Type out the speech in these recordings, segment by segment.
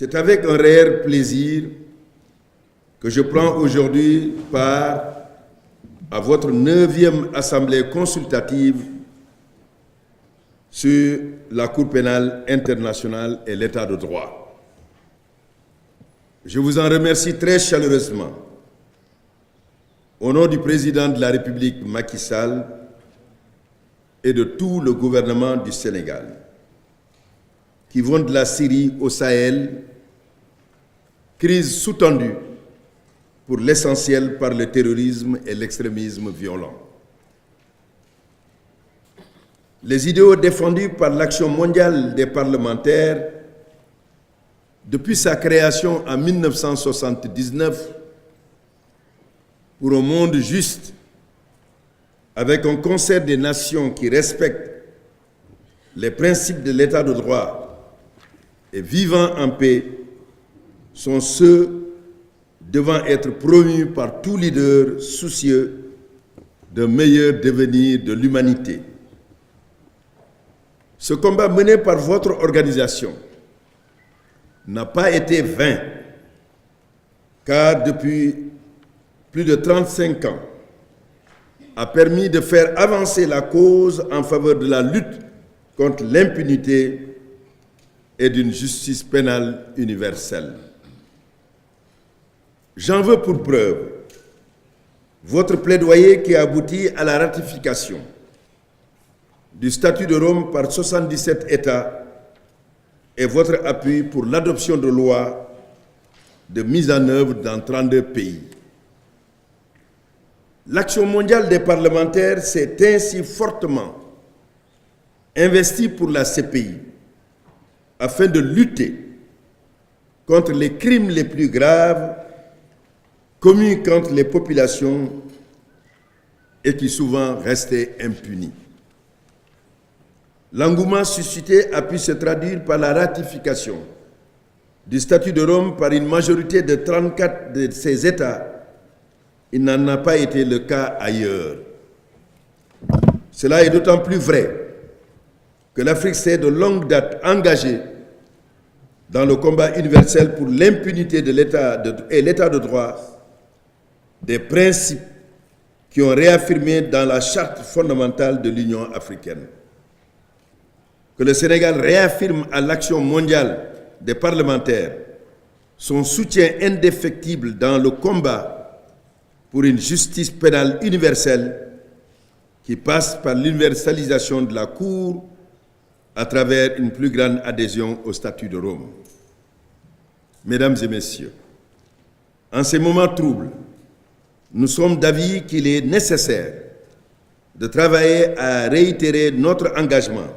C'est avec un réel plaisir que je prends aujourd'hui part à votre 9e Assemblée consultative sur la Cour pénale internationale et l'État de droit. Je vous en remercie très chaleureusement au nom du président de la République Macky Sall et de tout le gouvernement du Sénégal, qui vont de la Syrie au Sahel, crise sous-tendue pour l'essentiel par le terrorisme et l'extrémisme violent. Les idéaux défendus par l'Action mondiale des parlementaires depuis sa création en 1979 pour un monde juste, avec un concert des nations qui respectent les principes de l'État de droit et vivant en paix, sont ceux devant être promus par tout leader soucieux d'un meilleur devenir de l'humanité. Ce combat mené par votre organisation n'a pas été vain, car depuis plus de 35 ans, a permis de faire avancer la cause en faveur de la lutte contre l'impunité et d'une justice pénale universelle. J'en veux pour preuve votre plaidoyer qui a abouti à la ratification du statut de Rome par 77 États et votre appui pour l'adoption de lois de mise en œuvre dans 32 pays. L'Action mondiale des parlementaires s'est ainsi fortement investie pour la CPI afin de lutter contre les crimes les plus graves commis contre les populations et qui souvent restaient impunis. L'engouement suscité a pu se traduire par la ratification du statut de Rome par une majorité de 34 de ces États. Il n'en a pas été le cas ailleurs. Cela est d'autant plus vrai que l'Afrique s'est de longue date engagée dans le combat universel pour l'impunité de l'État et l'État de droit, des principes qui ont réaffirmé dans la charte fondamentale de l'Union africaine. Que le Sénégal réaffirme à l'Action mondiale des parlementaires son soutien indéfectible dans le combat pour une justice pénale universelle qui passe par l'universalisation de la Cour à travers une plus grande adhésion au statut de Rome. Mesdames et messieurs, en ces moments troubles, nous sommes d'avis qu'il est nécessaire de travailler à réitérer notre engagement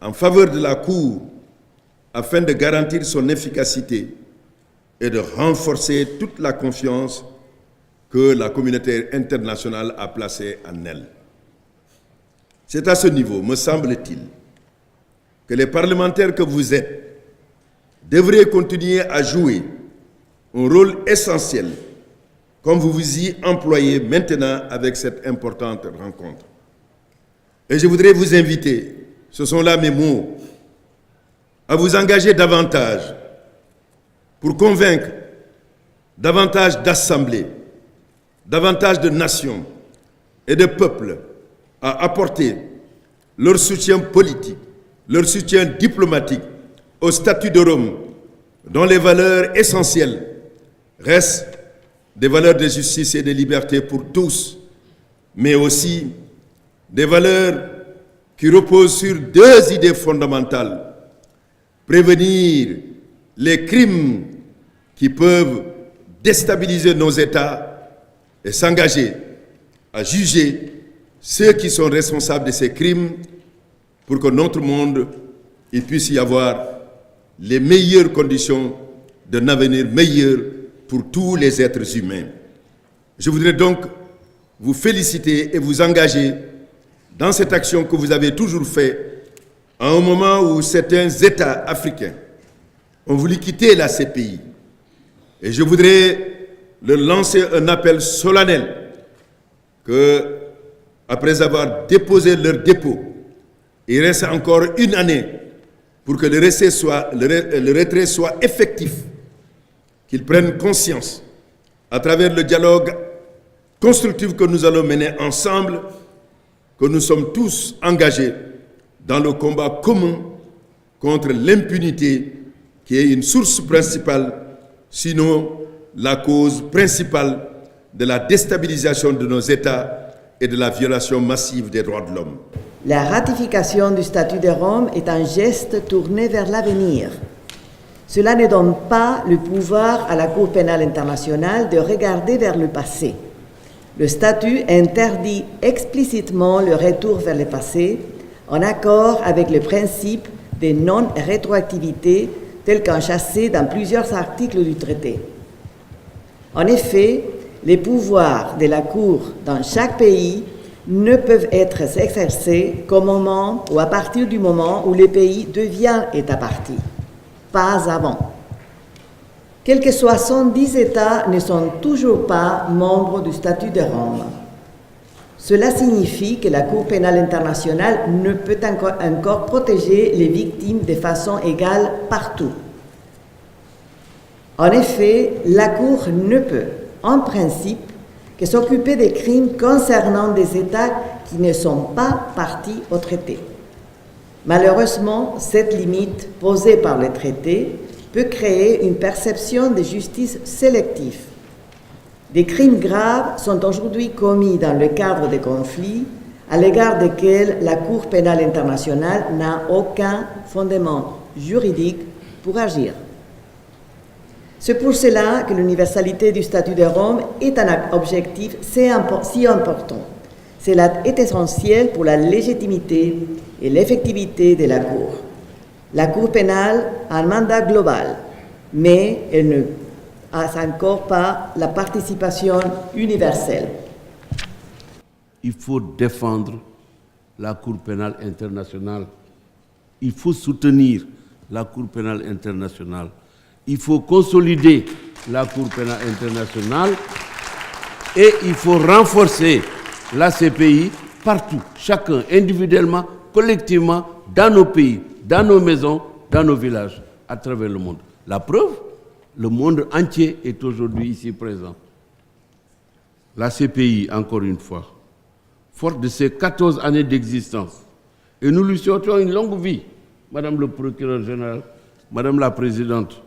en faveur de la Cour afin de garantir son efficacité et de renforcer toute la confiance que la communauté internationale a placée en elle. C'est à ce niveau, me semble-t-il, que les parlementaires que vous êtes devraient continuer à jouer un rôle essentiel, comme vous vous y employez maintenant avec cette importante rencontre. Et je voudrais vous inviter, ce sont là mes mots, à vous engager davantage pour convaincre davantage d'assemblées, davantage de nations et de peuples à apporter leur soutien politique, leur soutien diplomatique au statut de Rome, dont les valeurs essentielles restent des valeurs de justice et de liberté pour tous, mais aussi des valeurs qui reposent sur deux idées fondamentales: prévenir les crimes qui peuvent déstabiliser nos États et s'engager à juger ceux qui sont responsables de ces crimes pour que notre monde, il puisse y avoir les meilleures conditions d'un avenir meilleur pour tous les êtres humains. Je voudrais donc vous féliciter et vous engager dans cette action que vous avez toujours faite à un moment où certains États africains ont voulu quitter la CPI. Et je voudrais leur lancer un appel solennel que, après avoir déposé leur dépôt, il reste encore une année pour que le retrait soit effectif, qu'ils prennent conscience, à travers le dialogue constructif que nous allons mener ensemble, que nous sommes tous engagés dans le combat commun contre l'impunité, qui est une source principale, sinon la cause principale de la déstabilisation de nos États et de la violation massive des droits de l'homme. La ratification du statut de Rome est un geste tourné vers l'avenir. Cela ne donne pas le pouvoir à la Cour pénale internationale de regarder vers le passé. Le statut interdit explicitement le retour vers le passé, en accord avec le principe de non-rétroactivité tel qu'enchâssé dans plusieurs articles du traité. En effet, les pouvoirs de la Cour dans chaque pays ne peuvent être exercés qu'au moment ou à partir du moment où le pays devient État partie, pas avant. Quelques 70 États ne sont toujours pas membres du statut de Rome. Cela signifie que la Cour pénale internationale ne peut encore protéger les victimes de façon égale partout. En effet, la Cour ne peut, en principe, que s'occuper des crimes concernant des États qui ne sont pas partis au traité. Malheureusement, cette limite posée par le traité peut créer une perception de justice sélective. Des crimes graves sont aujourd'hui commis dans le cadre de conflits à l'égard desquels la Cour pénale internationale n'a aucun fondement juridique pour agir. C'est pour cela que l'universalité du statut de Rome est un objectif si important. Cela est essentiel pour la légitimité et l'effectivité de la Cour. La Cour pénale a un mandat global, mais elle ne a encore pas la participation universelle. Il faut défendre la Cour pénale internationale. Il faut soutenir la Cour pénale internationale. Il faut consolider la Cour pénale internationale et il faut renforcer la CPI partout, chacun individuellement, collectivement, dans nos pays, dans nos maisons, dans nos villages, à travers le monde. La preuve, le monde entier est aujourd'hui ici présent. La CPI, encore une fois, forte de ses 14 années d'existence, et nous lui souhaitons une longue vie, Madame le procureur général, Madame la présidente,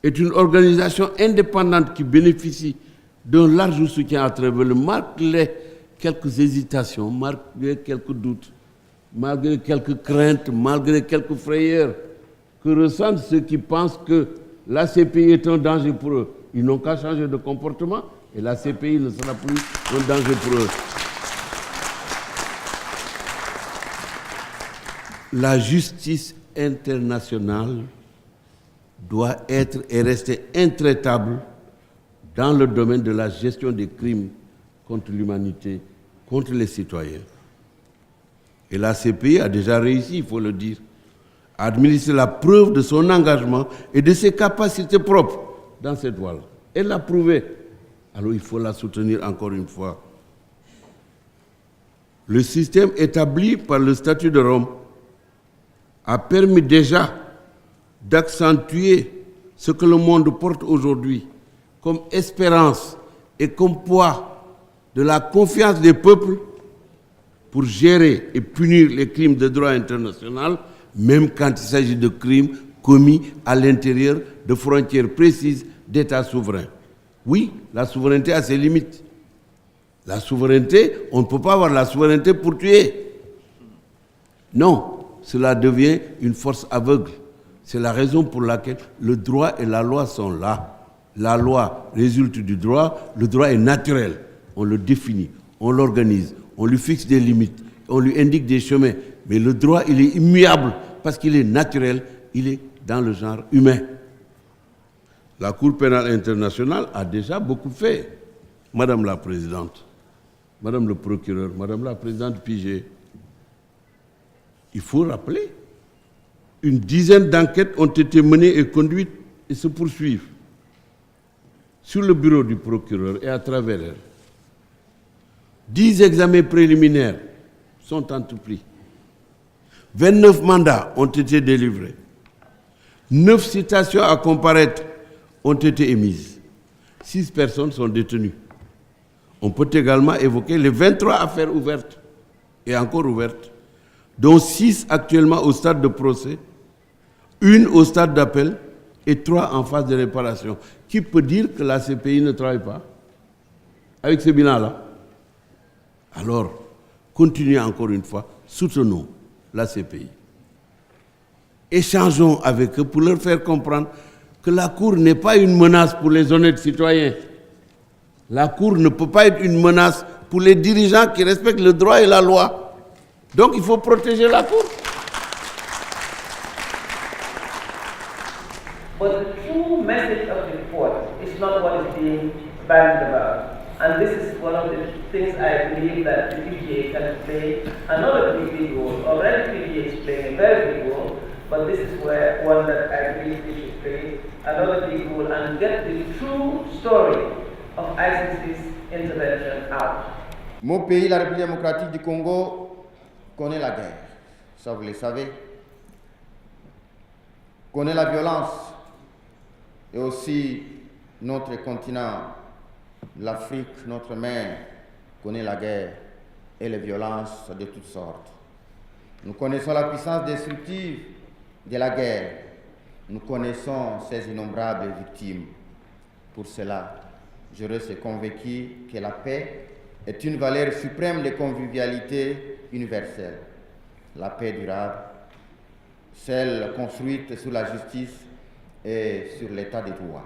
est une organisation indépendante qui bénéficie d'un large soutien à travers le monde, malgré quelques hésitations, malgré quelques doutes, malgré quelques craintes, malgré quelques frayeurs que ressentent ceux qui pensent que la CPI est un danger pour eux. Ils n'ont qu'à changer de comportement et la CPI ne sera plus un danger pour eux. La justice internationale doit être et rester intraitable dans le domaine de la gestion des crimes contre l'humanité, contre les citoyens. Et la CPI a déjà réussi, il faut le dire, à administrer la preuve de son engagement et de ses capacités propres dans cette voie-là. Elle l'a prouvé. Alors il faut la soutenir encore une fois. Le système établi par le statut de Rome a permis déjà d'accentuer ce que le monde porte aujourd'hui comme espérance et comme poids de la confiance des peuples pour gérer et punir les crimes de droit international, même quand il s'agit de crimes commis à l'intérieur de frontières précises d'États souverains. Oui, la souveraineté a ses limites. La souveraineté, on ne peut pas avoir la souveraineté pour tuer. Non, cela devient une force aveugle. C'est la raison pour laquelle le droit et la loi sont là. La loi résulte du droit, le droit est naturel. On le définit, on l'organise, on lui fixe des limites, on lui indique des chemins. Mais le droit, il est immuable parce qu'il est naturel, il est dans le genre humain. La Cour pénale internationale a déjà beaucoup fait. Madame la Présidente, Madame le procureur, Madame la Présidente Pigé, il faut rappeler, une dizaine d'enquêtes ont été menées et conduites et se poursuivent sur le bureau du procureur et à travers elles. 10 examens préliminaires sont entrepris. 29 mandats ont été délivrés. 9 citations à comparaître ont été émises. 6 personnes sont détenues. On peut également évoquer les 23 affaires ouvertes et encore ouvertes, dont 6 actuellement au stade de procès, 1 au stade d'appel et 3 en phase de réparation. Qui peut dire que la CPI ne travaille pas avec ce bilan-là? Alors, continuez encore une fois, soutenons la CPI. Échangeons avec eux pour leur faire comprendre que la Cour n'est pas une menace pour les honnêtes citoyens. La Cour ne peut pas être une menace pour les dirigeants qui respectent le droit et la loi. Donc il faut protéger la Cour. But the true message of the report is not what is being bandied about. And this is one of the things I believe that the PGA can play another big role. Already PGA is playing a very big role, but this is where one that I believe they should play another big role and get the true story of ICC's intervention out. Mon pays, la République démocratique du Congo, connaît la guerre. Ça, vous le savez. Connaît la violence. Et aussi notre continent, l'Afrique, notre mère, connaît la guerre et les violences de toutes sortes. Nous connaissons la puissance destructive de la guerre. Nous connaissons ses innombrables victimes. Pour cela, je reste convaincu que la paix est une valeur suprême de convivialité universelle. La paix durable, celle construite sur la justice et sur l'état de droit.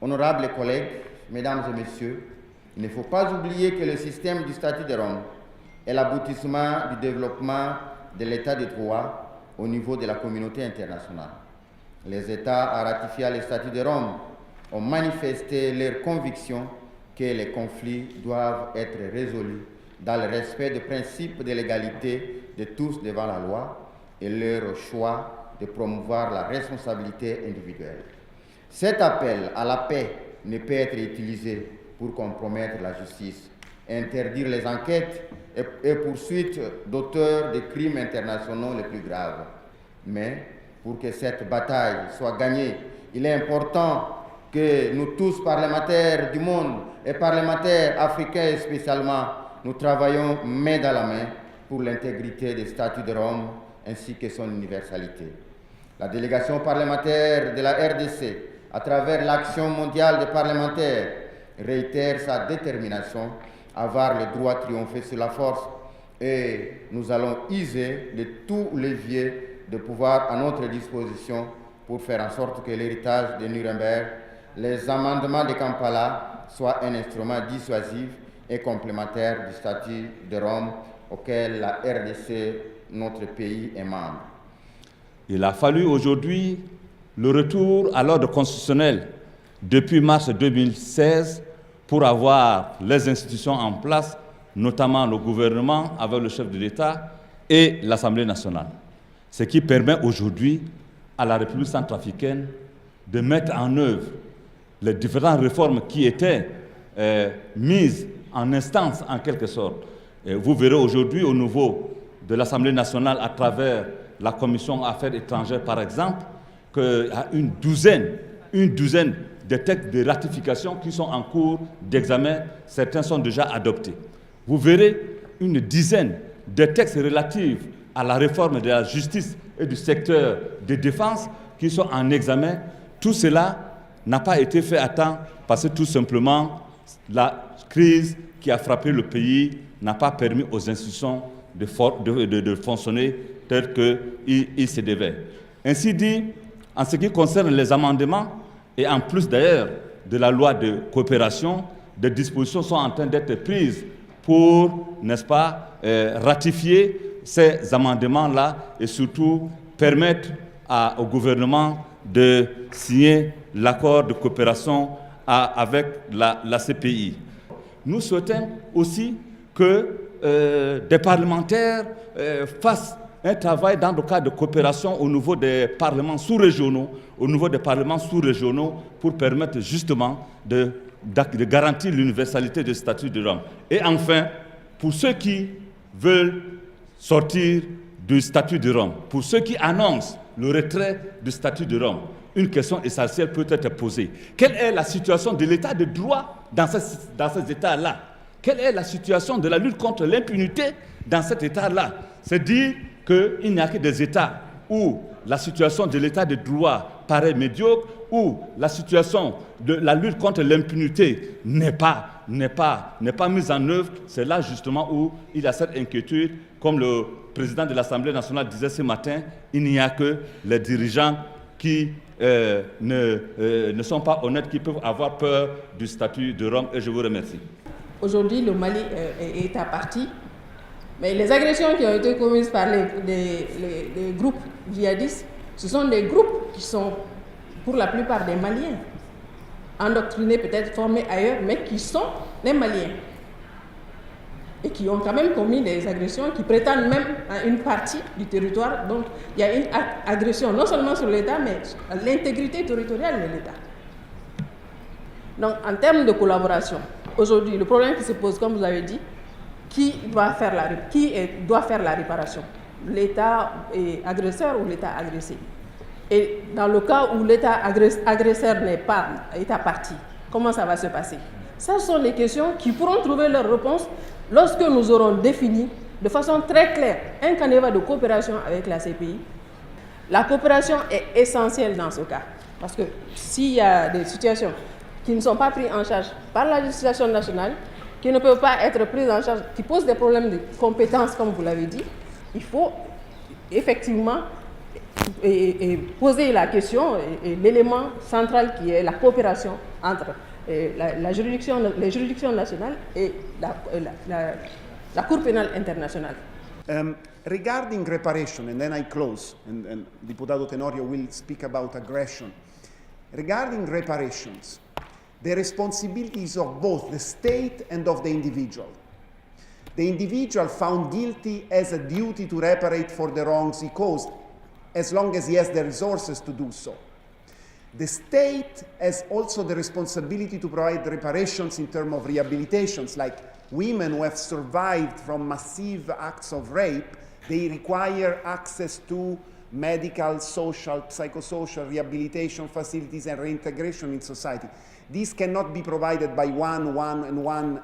Honorables collègues, mesdames et messieurs, il ne faut pas oublier que le système du statut de Rome est l'aboutissement du développement de l'état de droit au niveau de la communauté internationale. Les États à ratifier le statut de Rome ont manifesté leur conviction que les conflits doivent être résolus dans le respect des principes de l'égalité de tous devant la loi et leur choix de promouvoir la responsabilité individuelle. Cet appel à la paix ne peut être utilisé pour compromettre la justice, interdire les enquêtes et poursuites d'auteurs de crimes internationaux les plus graves. Mais pour que cette bataille soit gagnée, il est important que nous tous, parlementaires du monde et parlementaires africains spécialement, nous travaillons main dans la main pour l'intégrité des statuts de Rome ainsi que son universalité. La délégation parlementaire de la RDC, à travers l'Action mondiale des parlementaires, réitère sa détermination à voir le droit triompher sur la force et nous allons user de tous les leviers de pouvoir à notre disposition pour faire en sorte que l'héritage de Nuremberg, les amendements de Kampala soient un instrument dissuasif et complémentaire du statut de Rome auquel la RDC, notre pays, est membre. Il a fallu aujourd'hui le retour à l'ordre constitutionnel depuis mars 2016 pour avoir les institutions en place, notamment le gouvernement avec le chef de l'État et l'Assemblée nationale. Ce qui permet aujourd'hui à la République centrafricaine de mettre en œuvre les différentes réformes qui étaient mises en instance en quelque sorte. Et vous verrez aujourd'hui au niveau de l'Assemblée nationale à travers la Commission Affaires étrangères par exemple, qu'il y a une douzaine de textes de ratification qui sont en cours d'examen, certains sont déjà adoptés. Vous verrez une dizaine de textes relatifs à la réforme de la justice et du secteur de défense qui sont en examen. Tout cela n'a pas été fait à temps parce que tout simplement la crise qui a frappé le pays n'a pas permis aux institutions de fonctionner tel qu'il se devait. Ainsi dit, en ce qui concerne les amendements, et en plus d'ailleurs de la loi de coopération, des dispositions sont en train d'être prises pour, n'est-ce pas, ratifier ces amendements-là et surtout permettre au gouvernement de signer l'accord de coopération avec la CPI. Nous souhaitons aussi que des parlementaires fassent un travail dans le cadre de coopération au niveau des parlements sous-régionaux, pour permettre justement de garantir l'universalité du statut de Rome. Et enfin, pour ceux qui veulent sortir du statut de Rome, pour ceux qui annoncent le retrait du statut de Rome, une question essentielle peut être posée. Quelle est la situation de l'état de droit dans ces États-là? Quelle est la situation de la lutte contre l'impunité dans cet État-là? C'est dire qu'il n'y a que des États où la situation de l'état de droit paraît médiocre, où la situation de la lutte contre l'impunité n'est pas mise en œuvre. C'est là justement où il y a cette inquiétude. Comme le président de l'Assemblée nationale disait ce matin, il n'y a que les dirigeants qui ne sont pas honnêtes, qui peuvent avoir peur du statut de Rome. Et je vous remercie. Aujourd'hui, le Mali est à partie, mais les agressions qui ont été commises par les groupes djihadistes, ce sont des groupes qui sont pour la plupart des Maliens, endoctrinés, peut-être formés ailleurs, mais qui sont des Maliens. Et qui ont quand même commis des agressions qui prétendent même à une partie du territoire. Donc il y a une agression non seulement sur l'État, mais sur l'intégrité territoriale de l'État. Donc en termes de collaboration, aujourd'hui, le problème qui se pose, comme vous avez dit, qui doit faire la réparation? L'État agresseur ou l'État agressé? Et dans le cas où l'État agresseur n'est pas État parti, comment ça va se passer? Ce sont des questions qui pourront trouver leur réponse lorsque nous aurons défini de façon très claire un canevas de coopération avec la CPI. La coopération est essentielle dans ce cas, parce que s'il y a des situations qui ne sont pas prises en charge par la législation nationale, qui ne peuvent pas être prises en charge, qui posent des problèmes de compétences, comme vous l'avez dit, il faut effectivement poser la question et l'élément central qui est la coopération entre les juridictions nationales et la Cour pénale internationale. Regarding reparation, and then I close, and Diputado Tenorio will speak about aggression. Regarding reparations, the responsibilities of both the state and of the individual. The individual found guilty has a duty to reparate for the wrongs he caused, as long as he has the resources to do so. The state has also the responsibility to provide reparations in terms of rehabilitations, like women who have survived from massive acts of rape, they require access to medical, social, psychosocial rehabilitation facilities and reintegration in society. These cannot be provided by one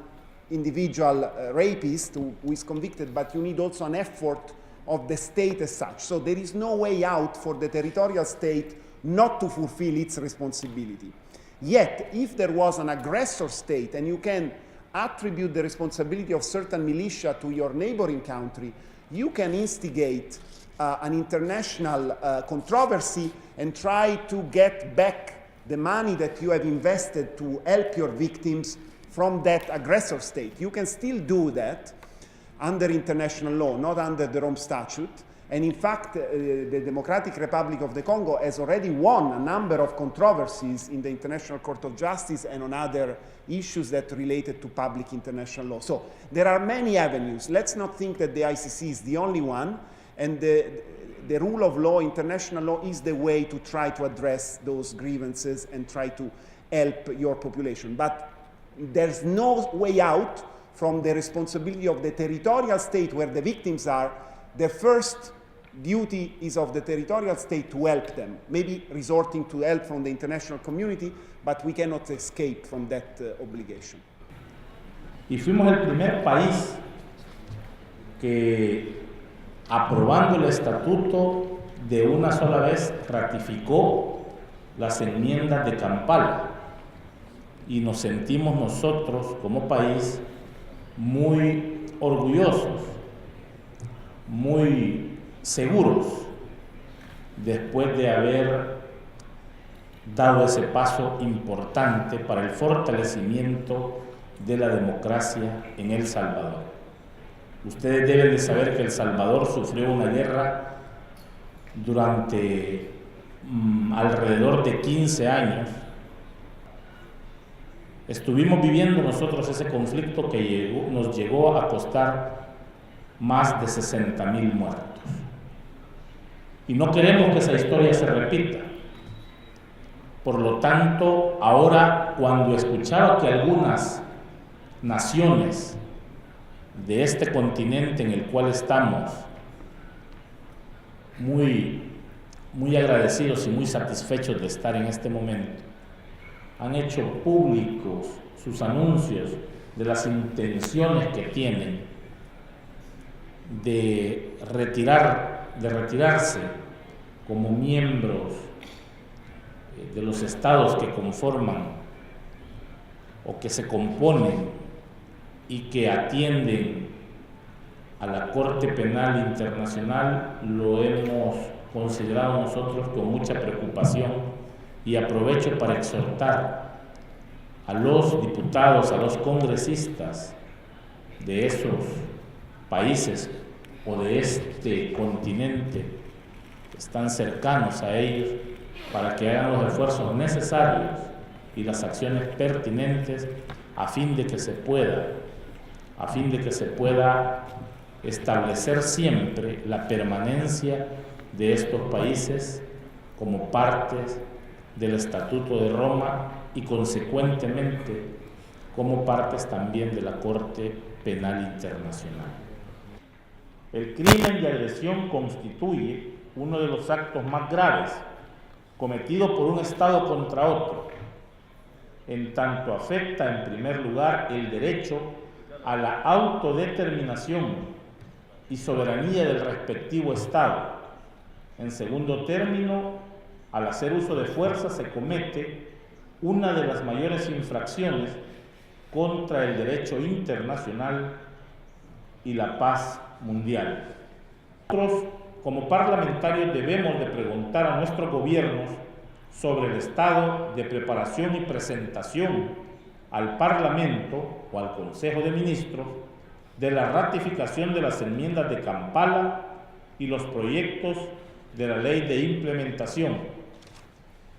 individual rapist who is convicted, but you need also an effort of the state as such. So there is no way out for the territorial state not to fulfill its responsibility. Yet, if there was an aggressor state and you can attribute the responsibility of certain militia to your neighboring country, you can instigate an international controversy and try to get back the money that you have invested to help your victims from that aggressor state. You can still do that under international law, not under the Rome Statute. And in fact, the Democratic Republic of the Congo has already won a number of controversies in the International Court of Justice and on other issues that related to public international law. So there are many avenues. Let's not think that the ICC is the only one, and the rule of law, international law, is the way to try to address those grievances and try to help your population. But there's no way out from the responsibility of the territorial state where the victims are. The first duty is of the territorial state to help them, maybe resorting to help from the international community, but we cannot escape from that obligation. Y fuimos el primer país que, aprobando el estatuto, de una sola vez ratificó las enmiendas de Kampala, y nos sentimos nosotros como país muy orgullosos, muy seguros, después de haber dado ese paso importante para el fortalecimiento de la democracia en El Salvador. Ustedes deben de saber que El Salvador sufrió una guerra durante alrededor de 15 años. Estuvimos viviendo nosotros ese conflicto que nos llegó a costar más de 60,000 muertos. Y no queremos que esa historia se repita. Por lo tanto, ahora cuando escuchaba que algunas naciones de este continente en el cual estamos muy agradecidos y muy satisfechos de estar en este momento. Han hecho públicos sus anuncios de las intenciones que tienen de retirarse como miembros de los estados que conforman o que se componen y que atienden a la Corte Penal Internacional. Lo hemos considerado nosotros con mucha preocupación y aprovecho para exhortar a los diputados, a los congresistas de esos países o de este continente que están cercanos a ellos para que hagan los esfuerzos necesarios y las acciones pertinentes a fin de que se pueda establecer siempre la permanencia de estos países como partes del Estatuto de Roma y consecuentemente como partes también de la Corte Penal Internacional. El crimen de agresión constituye uno de los actos más graves cometido por un Estado contra otro, en tanto afecta en primer lugar el derecho a la autodeterminación y soberanía del respectivo Estado. En segundo término, al hacer uso de fuerza se comete una de las mayores infracciones contra el derecho internacional y la paz mundial. Nosotros, como parlamentarios, debemos de preguntar a nuestros gobiernos sobre el estado de preparación y presentación al Parlamento o al Consejo de Ministros de la ratificación de las enmiendas de Kampala y los proyectos de la ley de implementación.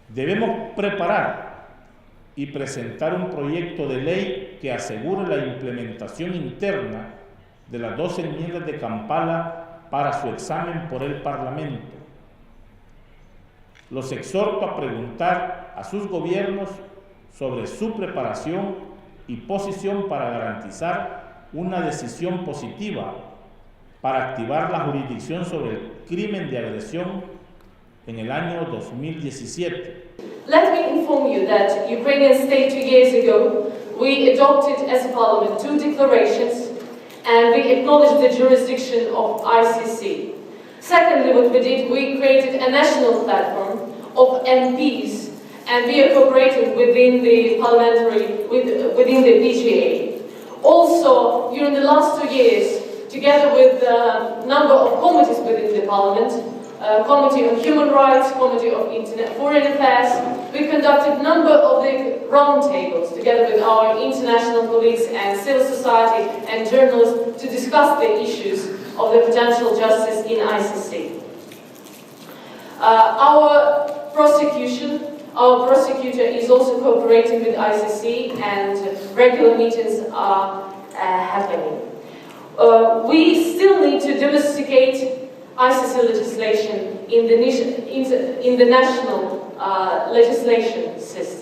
Debemos preparar y presentar un proyecto de ley que asegure la implementación interna de las 2 enmiendas de Kampala para su examen por el Parlamento. Los exhorto a preguntar a sus gobiernos sobre su preparación y posición para garantizar una decisión positiva para activar la jurisdicción sobre el crimen de agresión en el año 2017. Let me inform you that Ukrainian state 2 years ago, we adopted as a parliament 2 declarations and we acknowledged the jurisdiction of ICC. Secondly, what we did, we created a national platform of MPs and we are cooperating within the within the PGA. Also, during the last 2 years, together with a number of committees within the parliament, Committee on Human Rights, Committee on Foreign Affairs, we conducted a number of the roundtables together with our international colleagues and civil society and journalists to discuss the issues of the potential justice in ICC. Our prosecutor is also cooperating with ICC and regular meetings are happening. We still need to domesticate ICC legislation in the national legislation system.